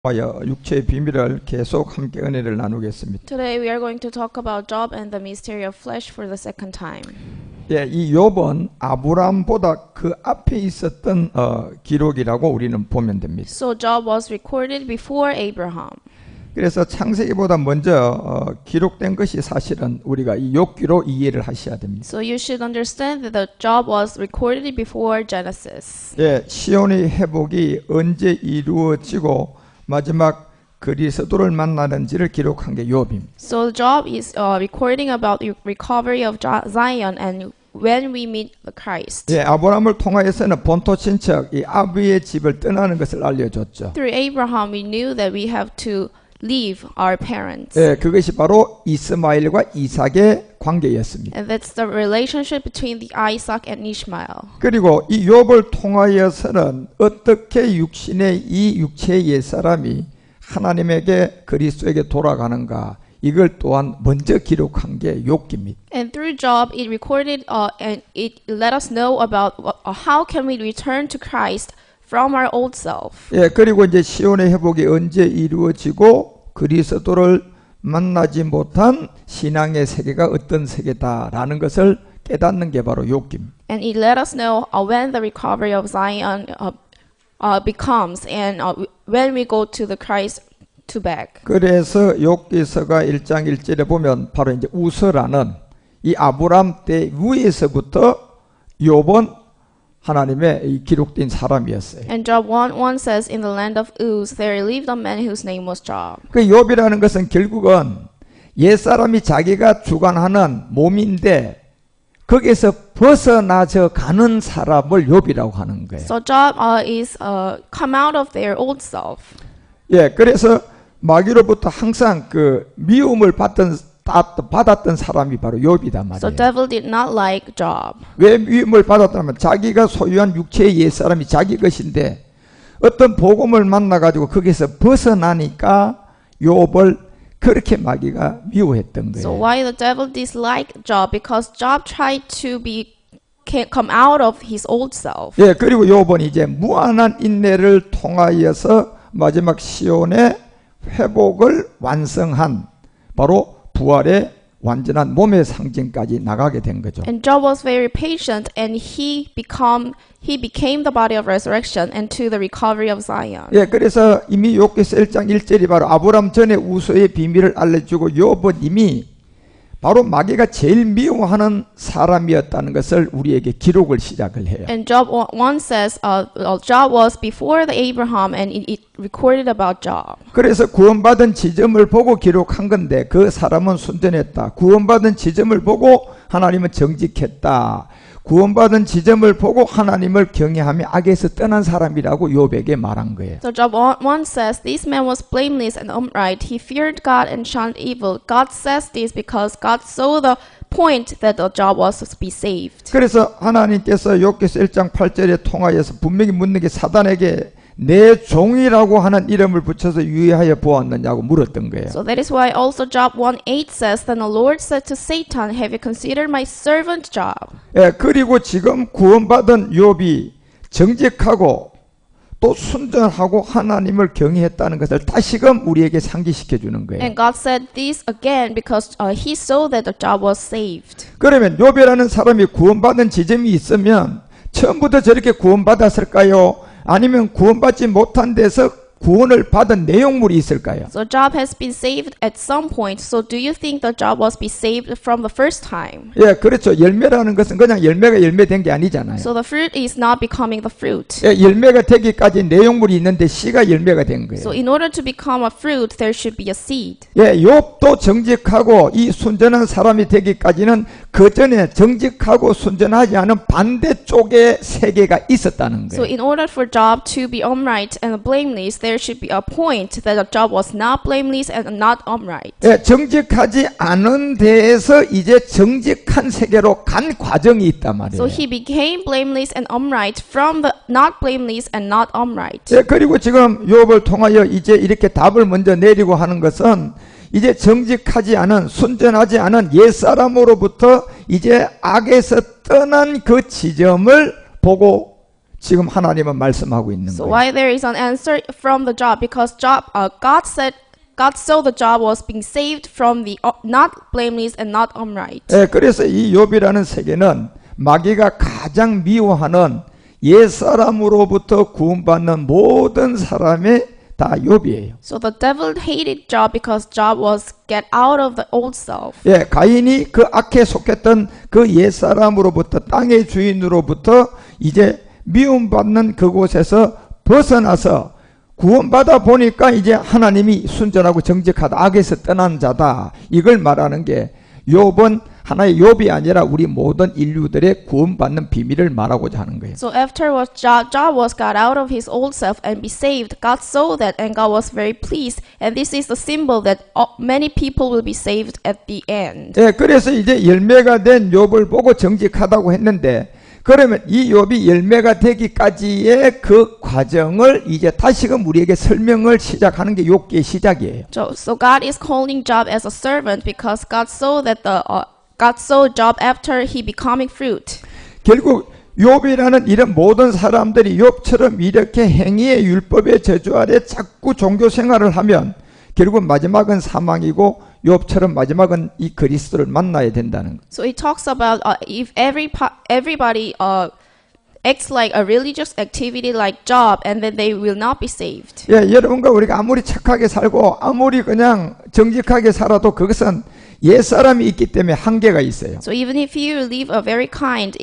육체의 비밀을 계속 함께 은혜를 나누겠습니다. Today we are going to talk about Job and the mystery of flesh for the second time. 예, 이 욥은 아브라함보다 그 앞에 있었던 기록이라고 우리는 보면 됩니다. So Job was recorded before Abraham. 그래서 창세기보다 먼저 기록된 것이 사실은 우리가 이 욥기로 이해를 하셔야 됩니다. So you should understand that the Job was recorded before Genesis. 예, 시온의 회복이 언제 이루어지고 마지막 그리스도를 만나는지를 기록한 게 욥입니다. So Job is recording about the recovery of Zion and when we meet Christ. 예, 아브라함을 통하여서는 본토 친척 이 아비의 집을 떠나는 것을 알려줬죠. Through Abraham we knew that we have to leave our parents. 예, 그것이 바로 이스마엘과 이삭의 관계였습니다. And that's the relationship between the Isaac and Ishmael. 그리고 이 욥을 통하여서는 어떻게 육신의 이 육체의 옛사람이 하나님에게 그리스도에게 돌아가는가 이걸 또한 먼저 기록한 게 욥기입니다. And through Job, it recorded and it let us know about how can we return to Christ from our old self. 예, 그리고 이제 시온의 회복이 언제 이루어지고 그리스도를 만나지 못한 신앙의 세계가 어떤 세계다라는 것을 깨닫는 게 바로 욥기입니다. And it let us know when the recovery of Zion becomes and when we go to the Christ to beg. 그래서 욥기서가 1장 1절에 보면 바로 이제 우스라는 이 아브람 때 위에서부터 욥은 하나님의 기록된 사람이었어요. And Job 1:1 says, "In the land of Uz there lived a man whose name was Job." 그 욥이라는 것은 결국은 옛사람이 자기가 주관하는 몸인데 거기에서 벗어나져 가는 사람을 욥이라고 하는 거예요. So Job is come out of their old self. 예, 그래서 마귀로부터 항상 그 미움을 받았던 사람이 바로 욥이단 말이에요. So devil did not like Job. 왜 미움을 받았다면 자기가 소유한 육체의 옛사람이 자기 것인데 어떤 복음을 만나가지고 거기서 벗어나니까 욥을 그렇게 마귀가 미워했던 거예요. So why the devil disliked Job? Because Job tried to come out of his old self. 예, 그리고 욥은 이제 무한한 인내를 통하여서 마지막 시온의 회복을 완성한 바로 부활의 완전한 몸의 상징까지 나가게 된 거죠. And Job was very patient, and he became the body of resurrection and to the recovery of Zion. 예, 그래서 이미 욥기서 1장 1절이 바로 아브람 전에 우서의 비밀을 알려주고 욥은 이미 바로 마귀가 제일 미워하는 사람이었다는 것을 우리에게 기록을 시작을 해요. And Job 1 says, Job was before the Abraham, and it recorded about Job. 그래서 구원받은 지점을 보고 기록한 건데 그 사람은 순전했다. 구원받은 지점을 보고 하나님은 정직했다. 구원받은 지점을 보고 하나님을 경외하며 악에서 떠난 사람이라고 욥에게 말한 거예요. So Job 1 says, "This man was blameless and upright. He feared God and shunned evil." God says this because God saw the point that the Job was to be saved. 그래서 하나님께서 욥기서 1장 8절에 통하여서 분명히 묻는 게 사단에게 내 종이라고 하는 이름을 붙여서 유의하여 보았느냐고 물었던 거예요. So that is why also Job 1:8 says, "Then the Lord said to Satan, Have you considered my servant Job?" 예, 그리고 지금 구원받은 욥이 정직하고 또 순전하고 하나님을 경외했다는 것을 다시금 우리에게 상기시켜 주는 거예요. And God said this again because he saw that the Job was saved. 그러면 욥이라는 사람이 구원받은 지점이 있으면 처음부터 저렇게 구원받았을까요? 아니면 구원받지 못한 데서 구원을 받은 내용물이 있을까요? So Job has been saved at some point. So do you think that Job was be saved from the first time? 예, 그렇죠. 열매라는 것은 그냥 열매가 열매된 게 아니잖아요. So the fruit is not becoming the fruit. 예, 열매가 되기까지 내용물이 있는데 씨가 열매가 된 거예요. So in order to become a fruit, there should be a seed. 예, 욥도 정직하고 이 순전한 사람이 되기까지는 그 전에 정직하고 순전하지 않은 반대쪽의 세계가 있었다는 So 거예요. in order for Job to be upright and blameless, there should be a point that Job was not blameless and not upright. 예, 정직하지 않은 데에서 이제 정직한 세계로 간 과정이 있단 말이에요. So he became blameless and upright from the not blameless and not upright. 예, 그리고 지금 욥을 통하여 이제 이렇게 답을 먼저 내리고 하는 것은 이제 정직하지 않은 순전하지 않은 옛사람으로부터 이제 악에서 떠난 그 지점을 보고 지금 하나님은 말씀하고 있는 So 거예요. why there is an answer from the job? Because God saw the job was being saved from the not blameless and not upright. 예, 그래서 이 욥이라는 세계는 마귀가 가장 미워하는 옛사람으로부터 구원받는 모든 사람의 다 욥이에요. So the devil hated Job because Job was get out of the old self. 예, 가인이 그 악에 속했던 그 옛사람으로부터 땅의 주인으로부터 이제 미움받는 그곳에서 벗어나서 구원받아 보니까 이제 하나님이 순전하고 정직하다, 악에서 떠난 자다, 이걸 말하는 게 욥은 하나의 욥이 아니라 우리 모든 인류들의 구원받는 비밀을 말하고자 하는 거예요. So afterwards, Job was got out of his old self and be saved. God saw that, and God was very pleased. And this is the symbol that many people will be saved at the end. 예, 그래서 이제 열매가 된 욥을 보고 정직하다고 했는데, 그러면 이 욥이 열매가 되기까지의 그 과정을 이제 다시금 우리에게 설명을 시작하는 게 욥기의 시작이에요. So God is calling Job as a servant because God saw that God saw Job after he becoming fruit. 결국 욥이라는 이런 모든 사람들이 욥처럼 이렇게 행위의 율법의 저주 아래 자꾸 종교 생활을 하면 결국 마지막은 사망이고 욥처럼 마지막은 이 그리스도를 만나야 된다는 거. So it talks about if everybody acts like a religious activity like Job, and then they will not be saved. 예, 여러분과 우리가 아무리 착하게 살고 아무리 그냥 정직하게 살아도 그것은 옛사람이 있기 때문에 한계가 있어요. So even if you live a very kind,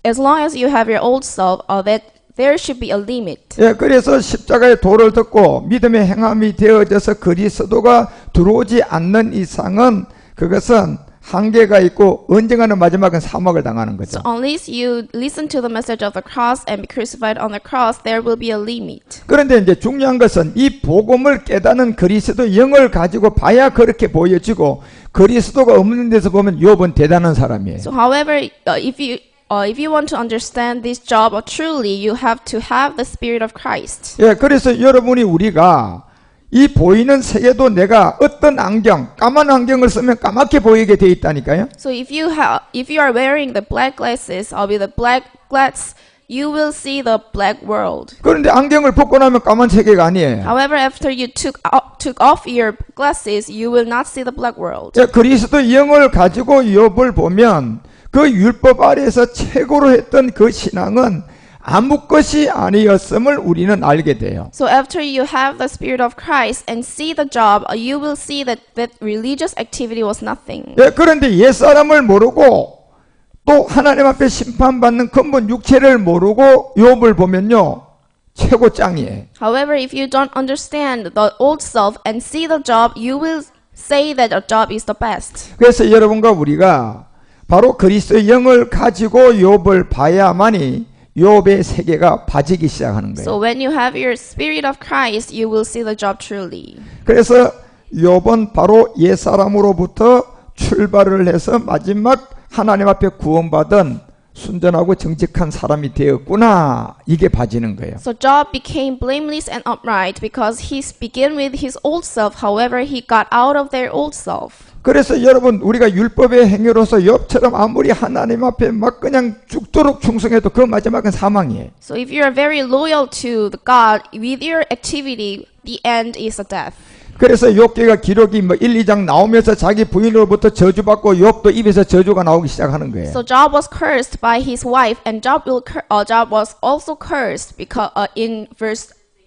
as long as you have your old self, that there should be a limit. 예, 그래서 십자가의 도를 듣고 믿음의 행함이 되어져서 그리스도가 들어오지 않는 이상은 그것은 한계가 있고 언젠가는 마지막은 사망을 당하는 거죠. So unless you listen to the message of the cross and be crucified on the cross, there will be a limit. 그런데 이제 중요한 것은 이 복음을 깨닫는 그리스도 영을 가지고 봐야 그렇게 보여지고, 그리스도가 없는 데서 보면 욥은 대단한 사람이에요. So however, if you want to understand this job truly, you have to have the Spirit of Christ. 예, 그래서 여러분이 우리가 이 보이는 세계도 내가 어떤 안경, 까만 안경을 쓰면 까맣게 보이게 돼 있다니까요. So if you are wearing the black glasses or with the black glass, you will see the black world. 그런데 안경을 벗고 나면 까만 세계가 아니에요. However, after you took off your glasses, you will not see the black world. 예, 그리스도 영을 가지고 욥을 보면 그 율법 아래에서 최고로 했던 그 신앙은 아무 것이 아니었음을 우리는 알게 돼요. So after you have the Spirit of Christ and see the job, you will see that religious activity was nothing. 예, 그런데 옛사람을 모르고 또 하나님 앞에 심판받는 근본 육체를 모르고 욥을 보면요, 최고 짱이에요. However, if you don't understand the old self and see the job, you will say that the job is the best. 그래서 여러분과 우리가 바로 그리스도의 영을 가지고 욥을 봐야만이 욥의 세계가 봐지기 시작하는 거예요. So when you have your Spirit of Christ, you will see the job truly. 그래서 욥은 바로 옛사람으로부터 출발을 해서 마지막 하나님 앞에 구원받은 순전하고 정직한 사람이 되었구나, 이게 봐지는 거예요. So Job became blameless and upright because he began with his old self. However, he got out of their old self. 그래서 여러분, 우리가 율법의 행위로서 욥처럼 아무리 하나님 앞에 막 그냥 죽도록 충성해도 그 마지막은 사망이에요. So if you are very loyal to the God with your activity, the end is a death. 그래서 욥기가 기록이 1, 2장 나오면서 자기 부인으로부터 저주받고 욥도 입에서 저주가 나오기 시작하는 거예요. So Job was cursed by his wife, and Job was also cursed because in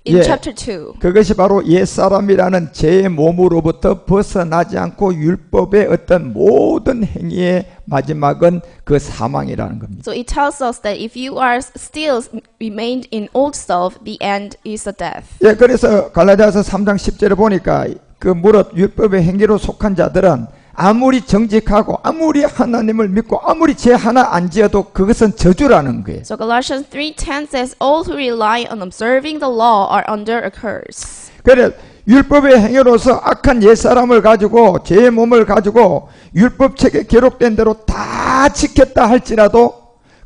예, chapter 2. 그것이 바로 옛사람이라는 제 몸으로부터 벗어나지 않고 율법의 어떤 모든 행위의 마지막은 그 사망이라는 겁니다. So it tells us that if you are still remained in old self, the end is a death. 예, 그래서 갈라디아서 3장 10절에 보니까 그 무릇 율법의 행위로 속한 자들은 아무리 정직하고 아무리 하나님을 믿고 아무리 죄 하나 안 지어도 그것은 저주라는 거예요. So Galatians 3:10 says, all who rely on observing the law are under a curse. 그래, 율법의 행위로서 악한 옛사람을 가지고 죄의 몸을 가지고 율법책에 기록된 대로 다 지켰다 할지라도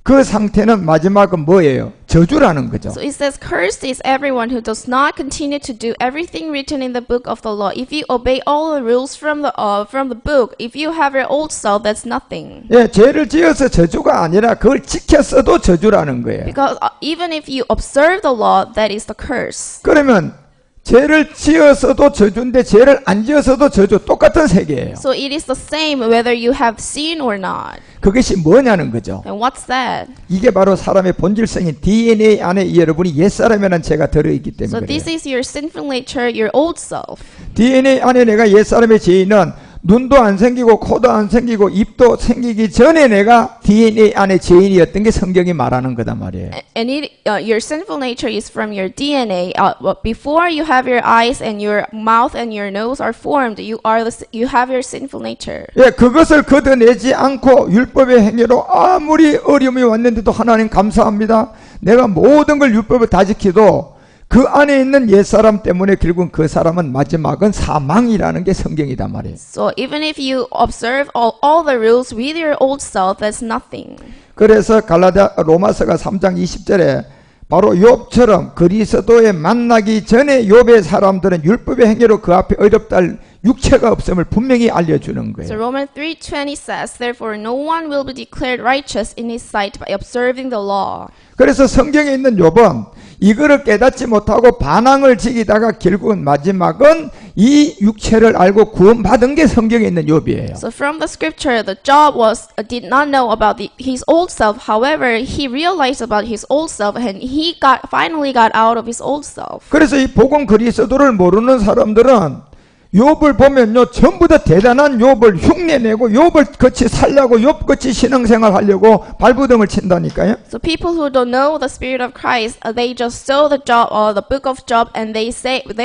그 상태는 마지막은 뭐예요? 저주라는 거죠. So it says, cursed is everyone who does not continue to do everything written in the book of the law. If you obey all the rules from the book, if you have your old self, that's nothing. 예, 죄를 지어서 저주가 아니라 그걸 지켰어도 저주라는 거예요. Because even if you observe the law, that is the curse. 그러면 죄를 지어서도 저주인데 죄를 안 지어서도 저주, 똑같은 세계예요. So it is the same whether you have seen or not. 그것이 뭐냐는 거죠. And what's that? 이게 바로 사람의 본질성인 DNA 안에 여러분이 옛사람이라는 죄가 들어있기 So 때문에 this 그래요. is your sinful nature, your old self. DNA 안에 내가 옛사람의 죄인은 눈도 안 생기고 코도 안 생기고 입도 생기기 전에 내가 DNA 안에 죄인이었던 게 성경이 말하는 거단 말이에요. And your sinful nature is from your DNA. Before you have your eyes and your mouth and your nose are formed, you have your sinful nature. 예, 그것을 걷어내지 않고 율법의 행위로 아무리 어려움이 왔는데도 하나님 감사합니다. 내가 모든 걸 율법을 다 지키도 그 안에 있는 옛사람 때문에 결국은 그 사람은 마지막은 사망이라는 게 성경이단 말이에요. So even if you observe all the rules with your old self, that's nothing. 그래서 로마서가 3장 20절에 바로 욥처럼 그리스도에 만나기 전에 욥의 사람들은 율법의 행위로 그 앞에 어렵다 할 육체가 없음을 분명히 알려주는 So 거예요. Romans 3:20 says, therefore no one will be declared righteous in his sight by observing the law. 그래서 성경에 있는 욥은 이거를 깨닫지 못하고 반항을 지키다가 결국은 마지막은 이 육체를 알고 구원받은 게 성경에 있는 욥이에요. So from the scripture, the Job did not know about his old self. However, he realized about his old self, and he finally got out of his old self. 그래서 이 복음 그리스도를 모르는 사람들은 욥을 보면요 전부 다 대단한 욥을 흉내내고 욥을 같이 살려고 욥 같이 신앙생활 하려고 발부둥을 친다니까요. So people who don't know the Spirit of Christ, they just saw the book of Job, and they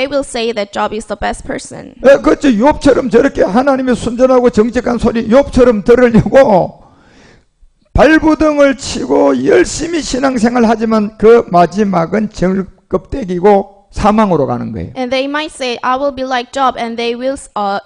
will say that Job is the best person. 예, 그렇죠. 욥처럼 저렇게 하나님의 순전하고 정직한 소리 욥처럼 들으려고 발부둥을 치고 열심히 신앙생활 하지만 그 마지막은 껍데기고 사망으로 가는 거예요. And they might say, I will be like Job, and they will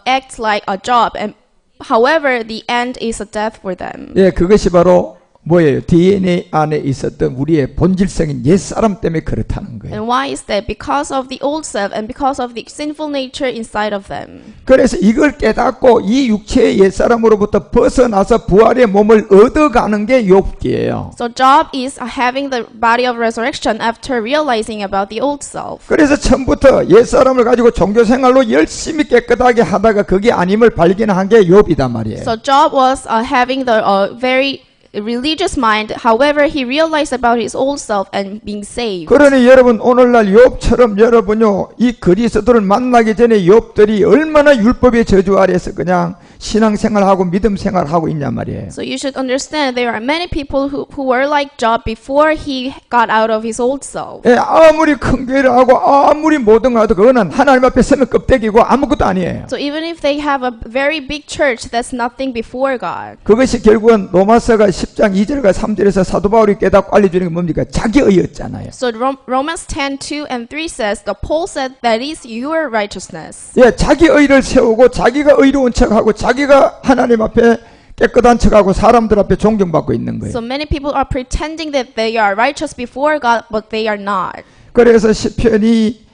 act like a Job. And however, the end is a death for them. 예, 그것이 바로 뭐예요? DNA 안에 있었던 우리의 본질성인 옛사람 때문에 그렇다는 거예요. And why is that? Because of the old self and because of the sinful nature inside of them. 그래서 이걸 깨닫고 이 육체의 옛사람으로부터 벗어나서 부활의 몸을 얻어가는 게 욥기예요. So Job is having the body of resurrection after realizing about the old self. 그래서 처음부터 옛사람을 가지고 종교생활로 열심히 깨끗하게 하다가 그게 아님을 발견한 게 욥이단 말이에요. So Job was having the very religious mind. However, he realized about his old self and being saved. 그러니 여러분 오늘날 욥처럼 여러분요 이 그리스도를 만나기 전에 욥들이 얼마나 율법의 저주 아래서 그냥 신앙생활하고 믿음생활하고 있냔 말이에요. So you should understand there are many people who were like Job before he got out of his old self. 예, 아무리 큰 교회를 하고 아무리 모든 걸 해도 그거는 하나님 앞에 서면 껍데기고 아무것도 아니에요. So even if they have a very big church, that's nothing before God. 그것이 결국은 로마서가 10장 2절과 3절에서 사도 바울이 깨닫고 알려주는 게 뭡니까? 자기의였잖아요. So Romans 10:2 and 3 says, the Paul said that is your righteousness. 예, 자기의를 세우고 자기가 의로운 척하고 자기가 하나님 앞에 깨끗한 척하고 사람들 앞에 존경받고 있는 거예요. So many people are pretending that they are righteous before God, but they are not. 그래서 시편이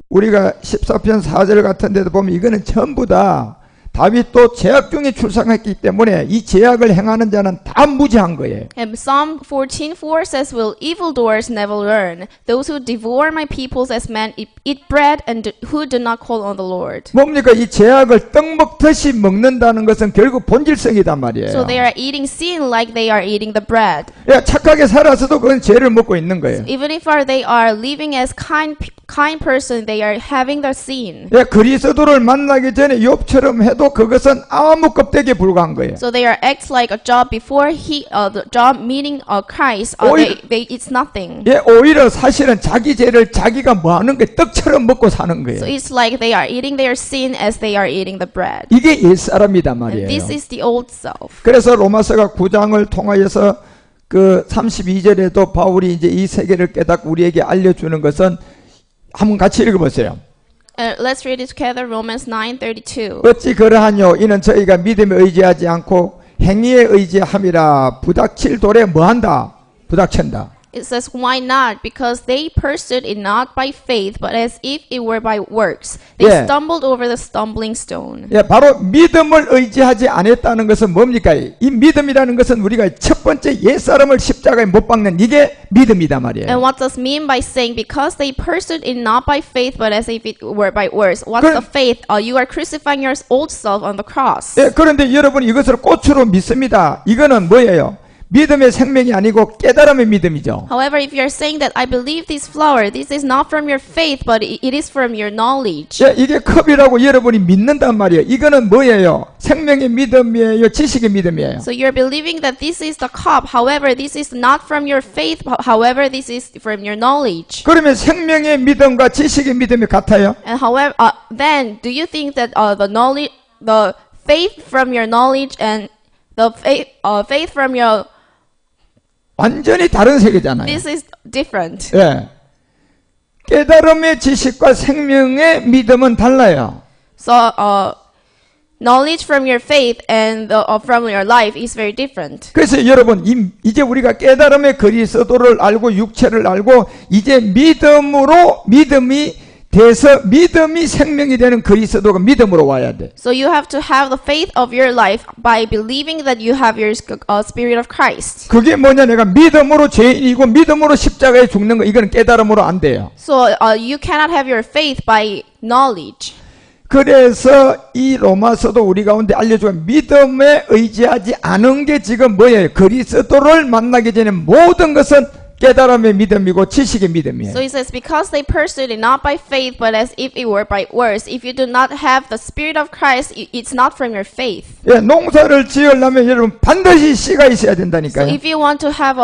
우리가 14편 4절 같은 데도 보면 이거는 전부 다 다윗도 제약 중에 출생했기 때문에 이 제약을 행하는 자는 다 무지한 거예요. And Psalm 14:4 says, will evildoers never learn? Those who devour my peoples as men eat bread and who do not call on the Lord. 뭡니까? 이 제약을 떡 먹듯이 먹는다는 것은 결국 본질성이단 말이에요. So they are eating sin like they are eating the bread. 야, 착하게 살아서도 그건 죄를 먹고 있는 거예요. Even if they are living as kind person, they are having the sin. 야, 그리스도를 만나기 전에 욥처럼 해도 그것은 아무 껍데기에 불과한 거예요. So they are act like a Job before the Job meeting Christ. It's nothing. 예, 오히려 사실은 자기 죄를 자기가 뭐 하는 게 떡처럼 먹고 사는 거예요. So it's like they are eating their sin as they are eating the bread. 이게 옛사람이단 And 말이에요. this is the old self. 그래서 로마서가 9장을 통하여서 그 32절에도 바울이 이제 이 세계를 깨닫고 우리에게 알려주는 것은 한번 같이 읽어보세요. Let's read it together. Romans 9:32. 어찌 그러하뇨? 이는 저희가 믿음에 의지하지 않고 행위에 의지함이라. 부닥칠 돌에 뭐한다? 부닥친다. It says, why not? Because they pursued it not by faith, but as if it were by works. They Yeah. stumbled over the stumbling stone. 예, 바로 믿음을 의지하지 않았다는 것은 뭡니까? 이 믿음이라는 것은 우리가 첫 번째 옛사람을 십자가에 못 박는 이게 믿음이다 말이에요. And what does mean by saying, because they pursued it not by faith, but as if it were by works? What's the faith? You are crucifying your old self on the cross. 예, 그런데 여러분이 이것을 꽃으로 믿습니다. 이거는 뭐예요? 믿음의 생명이 아니고 깨달음의 믿음이죠. However, if you're saying that I believe this flower, this is not from your faith, but it is from your knowledge. 예, 이게 컵이라고 여러분이 믿는단 말이에요. 이거는 뭐예요? 생명의 믿음이에요? 지식의 믿음이에요? So you're believing that this is the cup. However, this is not from your faith. However, this is from your knowledge. 그러면 생명의 믿음과 지식의 믿음이 같아요? And however, then do you think that the faith from your knowledge and the faith from your 완전히 다른 세계잖아요. this is different? 예. 깨달음의 지식과 생명의 믿음은 달라요. So knowledge from your faith and from your life is very different. 그래서 여러분 이제 우리가 깨달음의 그리스도를 알고 육체를 알고 이제 믿음이 돼서 믿음이 생명이 되는 그리스도가 믿음으로 와야 돼. So you have to have the faith of your life by believing that you have your spirit of Christ. 그게 뭐냐? 내가 믿음으로 죄인이고 믿음으로 십자가에 죽는 거 이거는 깨달음으로 안 돼요. So you cannot have your faith by knowledge. 그래서 이 로마서도 우리 가운데 알려주고 믿음에 의지하지 않은 게 지금 뭐예요? 그리스도를 만나기 전에 모든 것은 깨달음의 믿음이고 지식의 믿음이에요. So it says, because they pursued it not by faith, but as if it were by works. If you do not have the Spirit of Christ, it's not from your faith. 예, 농사를 지으려면 여러분 반드시 씨가 있어야 So 된다니까요. if you want to have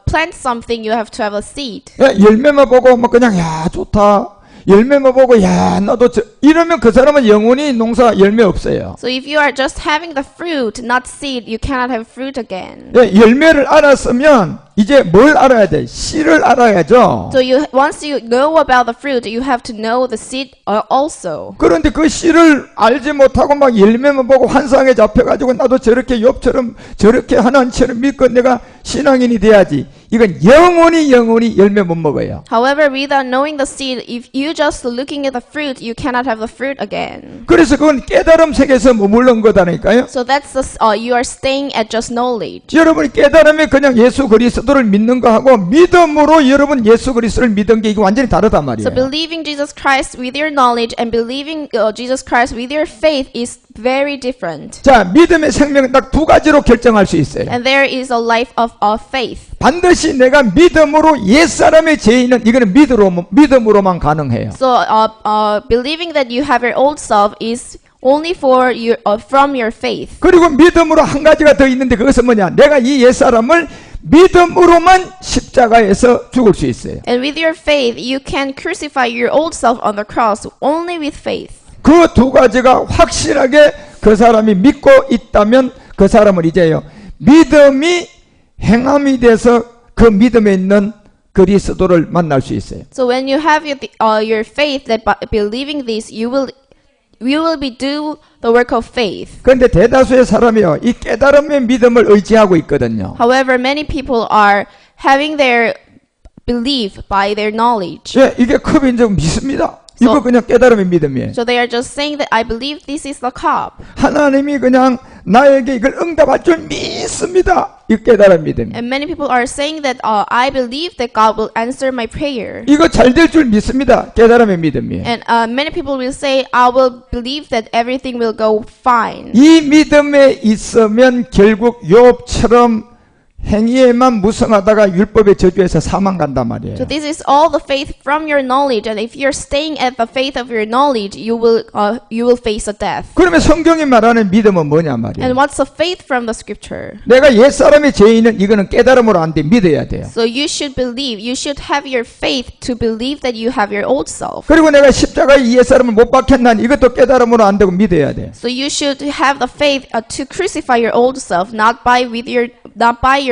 plant something, you have to have a seed. 예, 열매만 보고 뭐 그냥 야 좋다. 열매만 보고 야 나도 이러면 그 사람은 영원히 농사 열매 없어요. So if you are just having the fruit, not seed, you cannot have fruit again. 예, 열매를 알았으면 이제 뭘 알아야 돼? 씨를 알아야죠. So once you know about the fruit, you have to know the seed also. 그런데 그 씨를 알지 못하고 막 열매만 보고 환상에 잡혀가지고 나도 저렇게 욥처럼 저렇게 하나님처럼 믿고 내가 신앙인이 돼야지. 이건 영원히 열매 못 먹어요. However, without knowing the seed, if you just looking at the fruit, you cannot have the fruit again. 그래서 그건 깨달음 세계에서 머무른 거다니까요. So that's you are staying at just knowledge. 여러분이 깨달음에 그냥 예수 그리스도를 믿는 거하고 믿음으로 여러분 예수 그리스도를 믿은 게 이게 완전히 다르단 말이에요. So believing Jesus Christ with your knowledge and believing Jesus Christ with your faith is very different. 자, 믿음의 생명은 딱 두 가지로 결정할 수 있어요. And there is a life of faith. 반드시 내가 믿음으로 옛사람의 죄인은 이거는 믿음으로만 가능해요. So believing that you have your old self is only for your from your faith. 그리고 믿음으로 한 가지가 더 있는데 그것은 뭐냐? 내가 이 옛사람을 믿음으로만 십자가에서 죽을 수 있어요. And with your faith, you can crucify your old self on the cross only with faith. 그 두 가지가 확실하게 그 사람이 믿고 있다면 그 사람은 이제요 믿음이 행함이 돼서 그 믿음에 있는 그리스도를 만날 수 있어요. So when you have your faith that by believing this, you will do the work of faith. 그런데 대다수의 사람이요 이 깨달음의 믿음을 의지하고 있거든요. However, many people are having their belief by their knowledge. 예, 이게 컵인 줄 믿습니다. 이거 그냥 깨달음의 믿음이에요. So they are just saying that I believe this is the cup. 하나님이 그냥 나에게 이걸 응답할 줄 믿습니다. 이 깨달음 믿음. And many people are saying that I believe that God will answer my prayer. 이거 잘 될 줄 믿습니다. 깨달음의 믿음이에요. And many people will say I will believe that everything will go fine. 이 믿음에 있으면 결국 욥처럼 행위에만 무성하다가 율법의 저주에서 사망 간단 말이에요. So this is all the faith from your knowledge, and if you're staying at the faith of your knowledge, you will face a death. 그러면 성경이 말하는 믿음은 뭐냐 말이에요. And what's the faith from the scripture? 내가 옛사람의 죄인은 이거는 깨달음으로 안 돼. 믿어야 돼요. So you should believe, you should have your faith to believe that you have your old self. 그리고 내가 십자가에 이 옛사람을 못 박혔나니 이것도 깨달음으로 안 되고 믿어야 돼. So you should have the faith to crucify your old self, not by your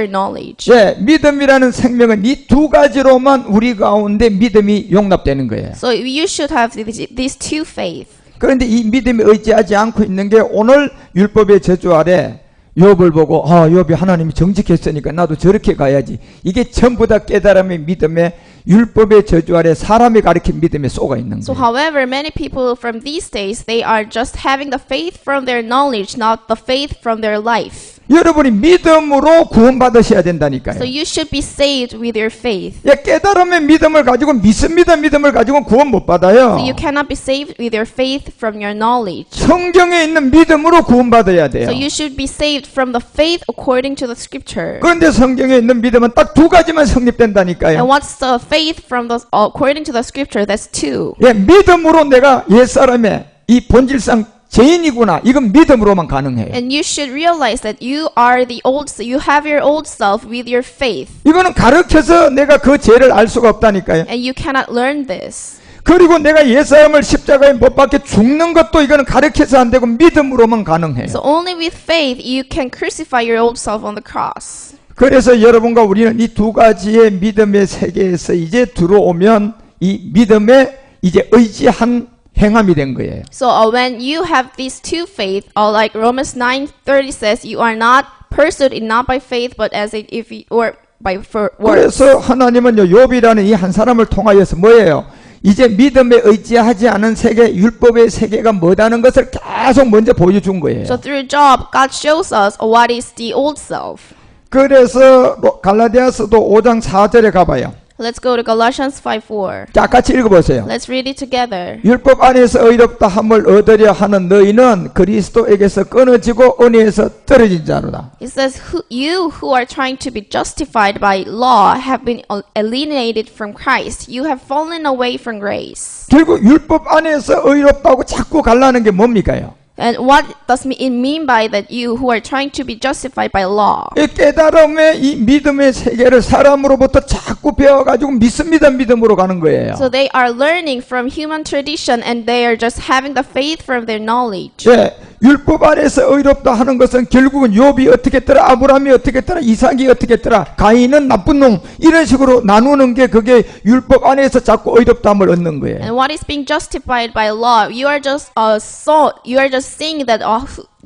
knowledge. 예, 믿음이라는 생명은 이 두 가지로만 우리 가운데 믿음이 용납되는 거예요. So you should have these two faith. 그런데 이 믿음에 의지하지 않고 있는 게 오늘 율법의 저주 아래 욥을 보고 욥이 하나님이 정직했으니까 나도 저렇게 가야지. 이게 전부 다 깨달음의 믿음에 율법의 저주 아래 사람이 가르친 믿음에 쏘가 있는 So, 거예요. however, many people from these days, they are just having the faith from their knowledge, not the faith from their life. 여러분이 믿음으로 구원받으셔야 So 된다니까요. you should be saved with your faith. 예, 깨달음의 믿음을 가지고 믿음을 가지고 구원 못 받아요. So you cannot be saved with your faith from your knowledge. 성경에 있는 믿음으로 구원받아야 돼요. So you should be saved from the faith according to the scripture. 그런데 성경에 있는 믿음은 딱 두 가지만 And 성립된다니까요. what's the faith from the according to the scripture? That's two. 예, 믿음으로 내가 옛사람의 이 본질상 죄인이구나. 이건 믿음으로만 가능해요. And you should realize that you are the old, you have your old self with your faith. 이거는 가르쳐서 내가 그 죄를 알 수가 없다니까요. And you cannot learn this. 그리고 내가 옛사람을 십자가에 못 박혀 죽는 것도 이거는 가르쳐서 안 되고 믿음으로만 가능해요. So only with faith you can crucify your old self on the cross. 그래서 여러분과 우리는 이 두 가지의 믿음의 세계에서 이제 들어오면 이 믿음에 이제 의지한 행함이 된 거예요. So when you have these two faith, like Romans 9:30 says, you are not pursued not by faith, but as if you were by works. 그래서 하나님은요 욥이라는 이 한 사람을 통하여서 뭐예요? 이제 믿음에 의지하지 않은 세계, 율법의 세계가 뭐다는 것을 계속 먼저 보여준 거예요. So through Job, God shows us what is the old self. 그래서 갈라디아서도 5장 4절에 가봐요. Let's go to Galatians 5:4. 자, 같이 읽어보세요. Let's read it together. 율법 안에서 의롭다 함을 얻으려 하는 너희는 그리스도에게서 끊어지고 은혜에서 떨어진 자로다. It says, you who are trying to be justified by law have been alienated from Christ. You have fallen away from grace. 결국 율법 안에서 의롭다고 자꾸 갈라는 게 뭡니까요? And what does it mean by that you who are trying to be justified by law? 이 깨달음의 이 믿음의 세계를 사람으로부터 자꾸 배워가지고 믿음으로 가는 거예요. So they are learning from human tradition and they are just having the faith from their knowledge. 예, 율법 안에서 의롭다 하는 것은 결국은 욥이 어떻게 했더라, 아브라함이 어떻게 했더라, 이삭이 어떻게 했더라, 가인은 나쁜 놈 이런 식으로 나누는 게 그게 율법 안에서 자꾸 의롭다함을 얻는 거예요. And what is being justified by law? You are just saying that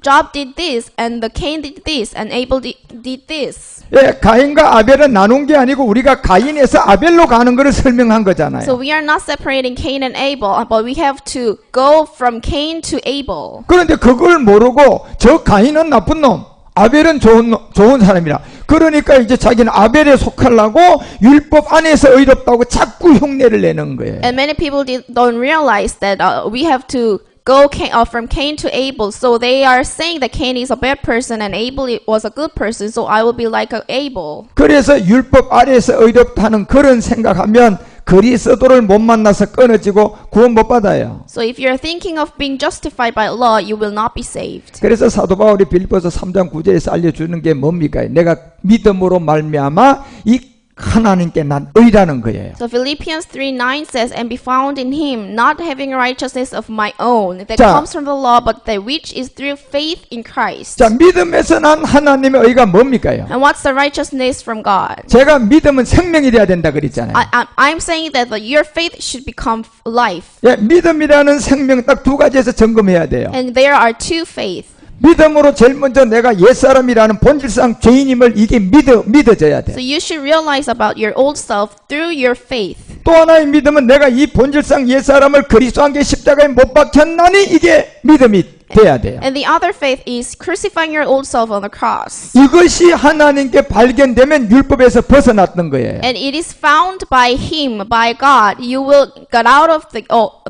Job did this and the Cain did this and Abel did this. 예, 가인과 아벨은 나눈 게 아니고 우리가 가인에서 아벨로 가는 것을 설명한 거잖아요. So we are not separating Cain and Abel, but we have to go from Cain to Abel. 그런데 그걸 모르고 저 가인은 나쁜 놈, 아벨은 좋은 사람이라. 그러니까 이제 자기는 아벨에 속하려고 율법 안에서 의롭다고 자꾸 흉내를 내는 거예요. And many people don't realize that we have to go from Cain to Abel. So they are saying that Cain is a bad person and Abel was a good person. So I will be like Abel. 그래서 율법 아래에서 의롭다는 그런 생각하면 그리스도를 못 만나서 끊어지고 구원 못 받아요. So if you're thinking of being justified by law, you will not be saved. 그래서 사도 바울이 빌립보서 3장 9절에서 알려주는 게 뭡니까? 내가 믿음으로 말미암아 이 하나님께 난 의라는 거예요. So Philippians 3:9 says, and be found in him, not having righteousness of my own that 자, comes from the law, but that which is through faith in Christ. 자, 믿음에서 난 하나님의 의가 뭡니까요? And what's the righteousness from God? 제가 믿음은 생명이 돼야 된다 그랬잖아요. I'm saying that your faith should become life. 예, 믿음이라는 생명 딱 두 가지에서 점검해야 돼요. And there are two faiths. 믿음으로 제일 먼저 내가 옛사람이라는 본질상 죄인임을 이게 믿어져야 돼. So you should realize about your old self through your faith. 또 하나의 믿음은 내가 이 본질상 옛사람을 그리스도 안에 십자가에 못 박혔나니 이게 믿음이 돼야 돼요. And the other faith is crucifying your old self on the cross. 이것이 하나님께 발견되면 율법에서 벗어났던 거예요. And it is found by him, by God. You will get out of the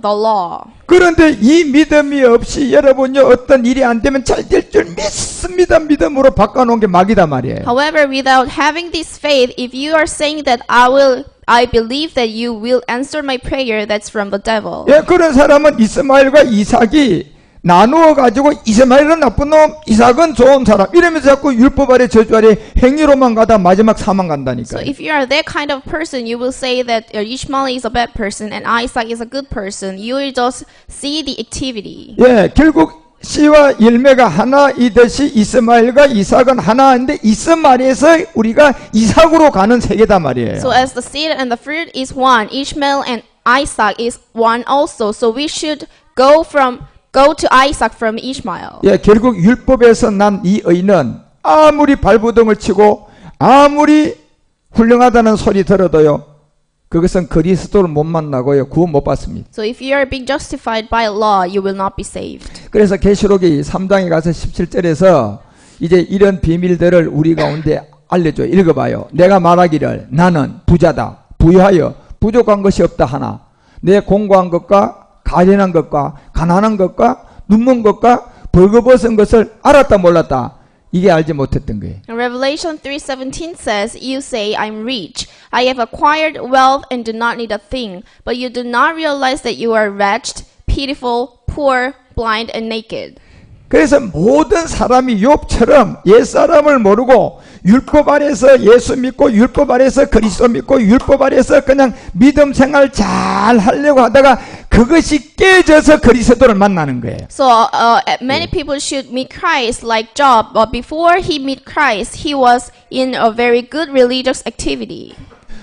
law. 그런데 이 믿음이 없이 여러분요 어떤 일이 안 되면 잘 될 줄 믿습니다. 믿음으로 바꿔놓은 게 막이다 말이에요. However, without having this faith, if you are saying that I believe that you will answer my prayer, that's from the devil. 예, 그런 사람은 이스마엘과 이삭이 나누어 가지고 이스마엘은 나쁜 놈, 이삭은 좋은 사람 이러면서 자꾸 율법 아래 저주 아래 행위로만 가다 마지막 사망 간다니까요. So if you are that kind of person, you will say that Ishmael is a bad person and Isaac is a good person. You will just see the activity. 예, 결국 씨와 열매가 하나이듯이 이스마엘과 이삭은 하나인데 이스마엘에서 우리가 이삭으로 가는 세계다 말이에요. So as the seed and the fruit is one, Ishmael and Isaac is one also. So we should go to Isaac from Ishmael. 예, 결국 율법에서 난 이 의는 아무리 발부동을 치고 아무리 훌륭하다는 소리 들어도요, 그것은 그리스도를 못 만나고요, 구원 못 받습니다. So if you are being justified by law, you will not be saved. 그래서 계시록이 3장에 가서 17절에서 이제 이런 비밀들을 우리 가운데 알려줘요. 읽어봐요. 내가 말하기를 나는 부자다. 부유하여 부족한 것이 없다 하나 내 공고한 것과 가련한 것과 가난한 것과 눈먼 것과 벌거벗은 것을 알았다 몰랐다. 이게 알지 못했던 거예요. And Revelation 3:17 says, "You say, I'm rich. I have acquired wealth and do not need a thing. But you do not realize that you are wretched, pitiful, poor, blind, and naked." 그래서 모든 사람이 욥처럼 옛사람을 모르고 율법 아래서 예수 믿고 율법 아래서 그리스도 믿고 율법 아래서 그냥 믿음 생활 잘 하려고 하다가 그것이 깨져서 그리스도를 만나는 거예요. So many people should meet Christ like Job, but before he met Christ, he was in a very good religious activity.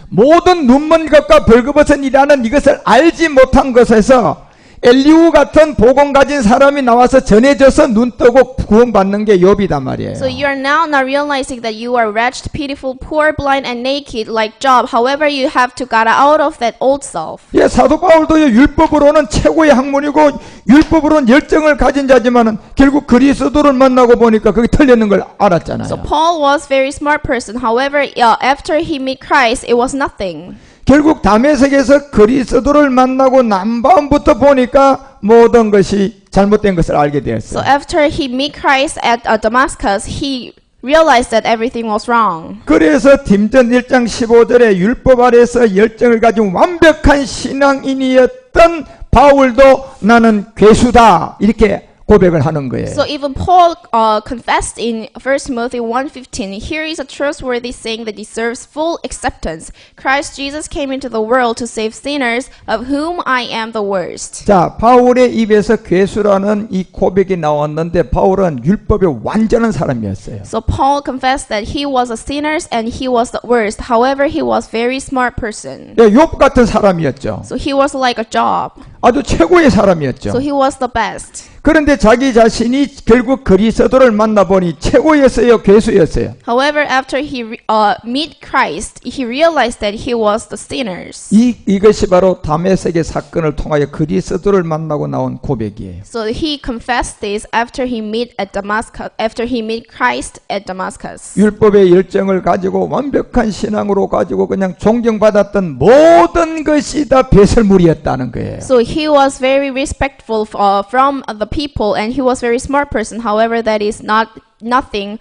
모든 눈먼 것과 벌거벗은 이라는 이것을 알지 못한 것에서 엘리후 같은 복음 가진 사람이 나와서 전해져서 눈 뜨고 구원받는 게 욥이단 말이에요. So you are now not realizing that you are wretched, pitiful, poor, blind, and naked like Job. However, you have to get out of that old self. 예, 사도 바울도요, 율법으로는 최고의 학문이고 율법으로는 열정을 가진 자지만은 결국 그리스도를 만나고 보니까 그게 틀렸는 걸 알았잖아요. So Paul was very smart person. However, after he met Christ, it was nothing. 결국 다메섹에서 그리스도를 만나고 난 다음부터 보니까 모든 것이 잘못된 것을 알게 So 되었어요. after he met Christ at Damascus, he realized that everything was wrong. 그래서 딤전 1장 15절에 율법 아래서 열정을 가진 완벽한 신앙인이었던 바울도 나는 괴수다 이렇게 고백을 하는 거예요. So even Paul confessed in 1 Timothy 1:15, here is a trustworthy saying that deserves full acceptance. Christ Jesus came into the world to save sinners, of whom I am the worst. 자, 바울의 입에서 괴수라는 이 고백이 나왔는데 바울은 율법의 완전한 사람이었어요. So Paul confessed that he was a sinner and he was the worst. However, he was very smart person. 예, 욥 같은 사람이었죠. So he was like a Job. 아주 최고의 사람이었죠. So he was the best. 그런데 자기 자신이 결국 그리스도를 만나보니 최고였어요, 괴수였어요. However, after he met Christ, he realized that he was the sinners. 이것이 바로 다메섹의 사건을 통하여 그리스도를 만나고 나온 고백이에요. So he confessed this after he met at Damascus. After he met Christ at Damascus. 율법의 열정을 가지고 완벽한 신앙으로 가지고 그냥 존경받았던 모든 것이 다 배설물이었다는 거예요. So he was very respectful from the people, and he was very smart person. However, that is nothing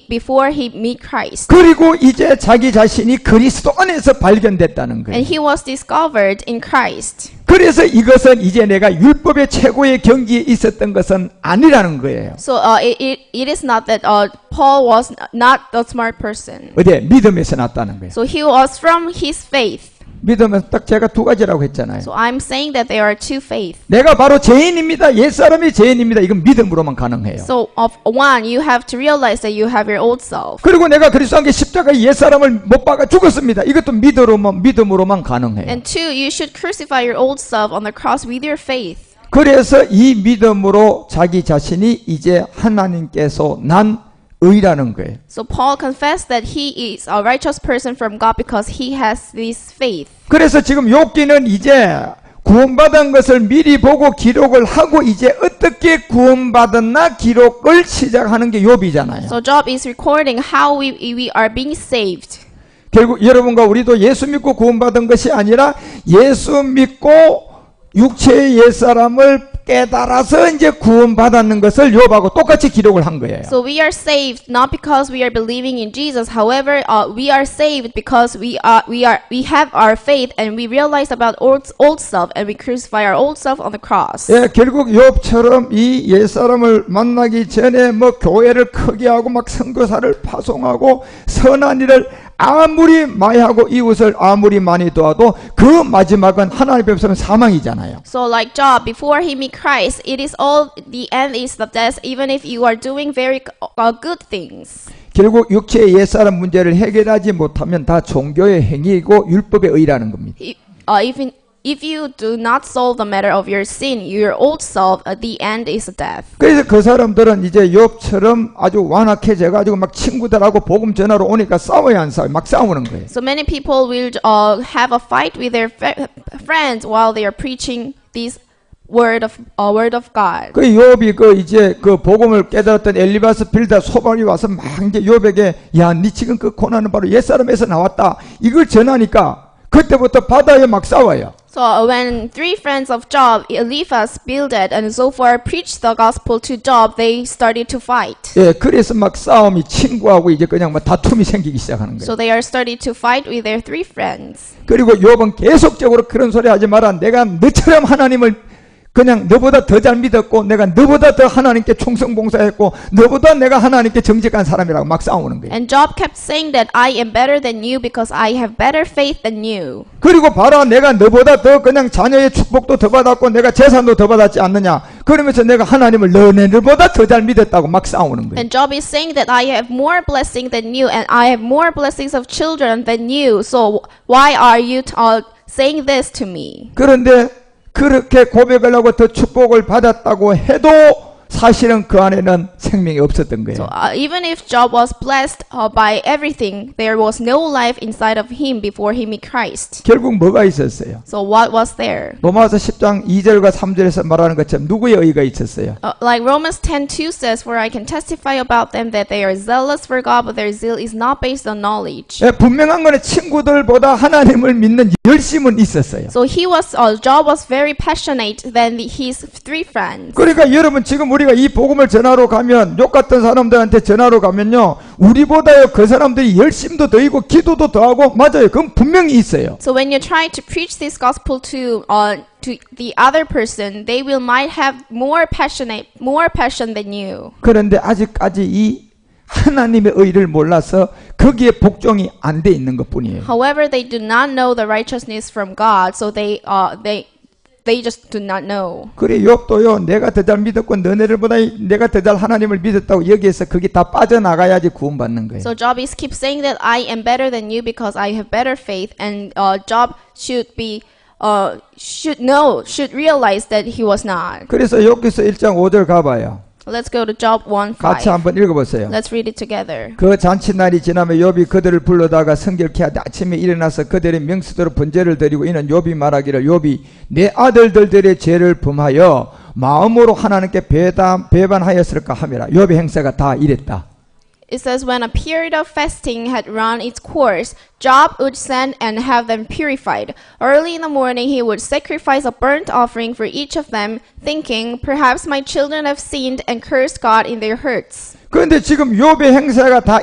before he met Christ. 그리고 이제 자기 자신이 그리스도 안에서 발견됐다는 거예요. And he was discovered in Christ. 그래서 이것은 이제 내가 율법의 최고의 경지에 있었던 것은 아니라는 거예요. So it is not that Paul was not the smart person. 어디 믿음에서 났다는 거예요. So he was from his faith. 믿음은 딱 제가 두 가지라고 했잖아요. So I'm saying that there are two faiths. 내가 바로 죄인입니다. 옛사람이 죄인입니다. 이건 믿음으로만 가능해요. So of one, you have to realize that you have your old self. 그리고 내가 그리스도 함께 십자가에 옛사람을 못 박아 죽었습니다. 이것도 믿음으로만 가능해요. And two, you should crucify your old self on the cross with your faith. 그래서 이 믿음으로 자기 자신이 이제 하나님께서 난 의라는 거예요. So Paul confessed that he is a righteous person from God because he has this faith. 그래서 지금 욥기는 이제 구원받은 것을 미리 보고 기록을 하고 이제 어떻게 구원받았나 기록을 시작하는 게 욥이잖아요. So Job is recording how we are being saved. 결국 여러분과 우리도 예수 믿고 구원받은 것이 아니라 예수 믿고 육체의 옛사람을 깨달아서 이제 구원받았는 것을 욥하고 똑같이 기록을 한 거예요. So we are saved not because we are believing in Jesus. However, we are saved because we have our faith and we realize about old self and we crucify our old self on the cross. 예, 결국 욥처럼 이 옛사람을 만나기 전에 뭐 교회를 크게 하고 막 선교사를 파송하고 선한 일을 아무리 많이 하고 이웃을 아무리 많이 도와도 그 마지막은 하나님 앞에서는 사망이잖아요. So like Job, before he met Christ, it is all the end is the death. Even if you are doing very good things. 결국 육체의 옛사람 문제를 해결하지 못하면 다 종교의 행위이고 율법의 의라는 겁니다. if you do not solve the matter of your sin, your old self, the end is death. 그래서 그 사람들은 이제 욥처럼 아주 완악해져가지고 막 친구들하고 복음 전하러 오니까 싸워야 안 싸워요. 막 싸우는 거예요. So many people will have a fight with their friends while they are preaching this word of God. 그 욥이 그 이제 그 복음을 깨달았던 엘리바스 빌다 소발이 와서 막 이제 욥에게 야, 니 지금 그 고난은 바로 옛사람에서 나왔다. 이걸 전하니까 그때부터 바다에 막 싸워요. So when three friends of Job, Eliphaz, Bildad, and Zophar preached the gospel to Job, they started to fight. 예, 그래서 막 싸움이 친구하고 이제 그냥 막 다툼이 생기기 시작하는 거예요. So they are started to fight with their three friends. 그리고 욥은 계속적으로 그런 소리 하지 마라. 내가 너처럼 하나님을 그냥 너보다 더 잘 믿었고 내가 너보다 더 하나님께 충성봉사했고 너보다 내가 하나님께 정직한 사람이라고 막 싸우는 거예요. And Job kept saying that I am better than you because I have better faith than you. 그리고 봐라 내가 너보다 더 그냥 자녀의 축복도 더 받았고 내가 재산도 더 받았지 않느냐. 그러면서 내가 하나님을 너네들보다 더 잘 믿었다고 막 싸우는 거예요. And Job is saying that I have more blessing than you and I have more blessings of children than you. So why are you saying this to me? 그런데 그렇게 고백을 하고 더 축복을 받았다고 해도 사실은 그 안에는 생명이 없었던 거예요. So even if Job was blessed by everything, there was no life inside of him before he met Christ. 결국 뭐가 있었어요? So what was there? 로마서 10장 2절과 3절에서 말하는 것처럼 누구의 의가 있었어요? Like Romans 10:2 says, "For I can testify about them that they are zealous for God, but their zeal is not based on knowledge." 예, 분명한 거는 친구들보다 하나님을 믿는 열심은 있었어요. So Job was very passionate than his three friends. 그러니까 여러분 지금 우리가 이 복음을 전하러 가면 욕 같은 사람들한테 전하러 가면요 우리보다요 그 사람들이 열심도 더 있고 기도도 더 하고 맞아요. 그건 분명히 있어요. So when you try to preach this gospel to the other person, they might have more passion than you. 그런데 아직까지 이 하나님의 의를 몰라서 거기에 복종이 안 돼 있는 것뿐이에요. However, they do not know the righteousness from God, so they just do not know. 그래 욥도요 내가 더 잘 믿었고 너네들보다 내가 더 잘 하나님을 믿었다고 여기에서 그게 다 빠져나가야지 구원받는 거예요. So Job keeps saying that I am better than you because I have better faith, and Job should realize that he was not. 그래서 욥기서 1장 5절 가봐요. Let's go to Job 1:5. 같이 한번 읽어보세요. Let's read it together. 그 잔치날이 지나면 욥이 그들을 불러다가 성결케 하되 아침에 일어나서 그들의 명수대로 번제를 드리고 이는 욥이 말하기를 욥이 내 아들들의 죄를 범하여 마음으로 하나님께 배반하였을까 하미라. 욥의 행사가 다 이랬다. It says, when a period of fasting had run its course, Job would send and have them purified. Early in the morning he would sacrifice a burnt offering for each of them, thinking, perhaps my children have sinned and cursed God in their hurts. 그런데 지금 욥의 행사가 다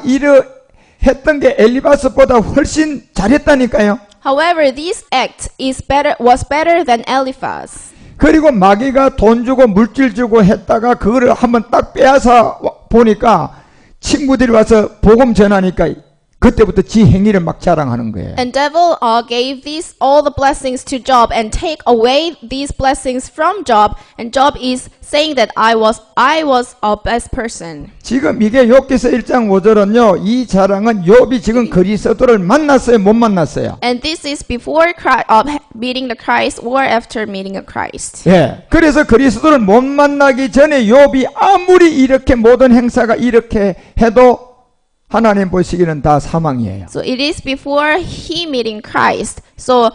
했던 게 엘리바스보다 훨씬 잘했다니까요. However, this act was better than Eliphaz. 그리고 마귀가 돈 주고 물질 주고 했다가 그거를 한번 딱 빼앗아 보니까 친구들이 와서 복음 전하니까 그때부터 지 행위를 막 자랑하는 거예요. And devil gave all the blessings to Job and take away these blessings from Job, and Job is saying that I was a best person. 지금 이게 욥기서 1장 5절은요. 이 자랑은 욥이 지금 그리스도를 만났어요, 못 만났어요? And this is before meeting the Christ or after meeting a Christ. 예. 그래서 그리스도를 못 만나기 전에 욥이 아무리 이렇게 모든 행사가 이렇게 해도 하나님 보시기는 다 사망이에요. So it is before he meeting Christ. So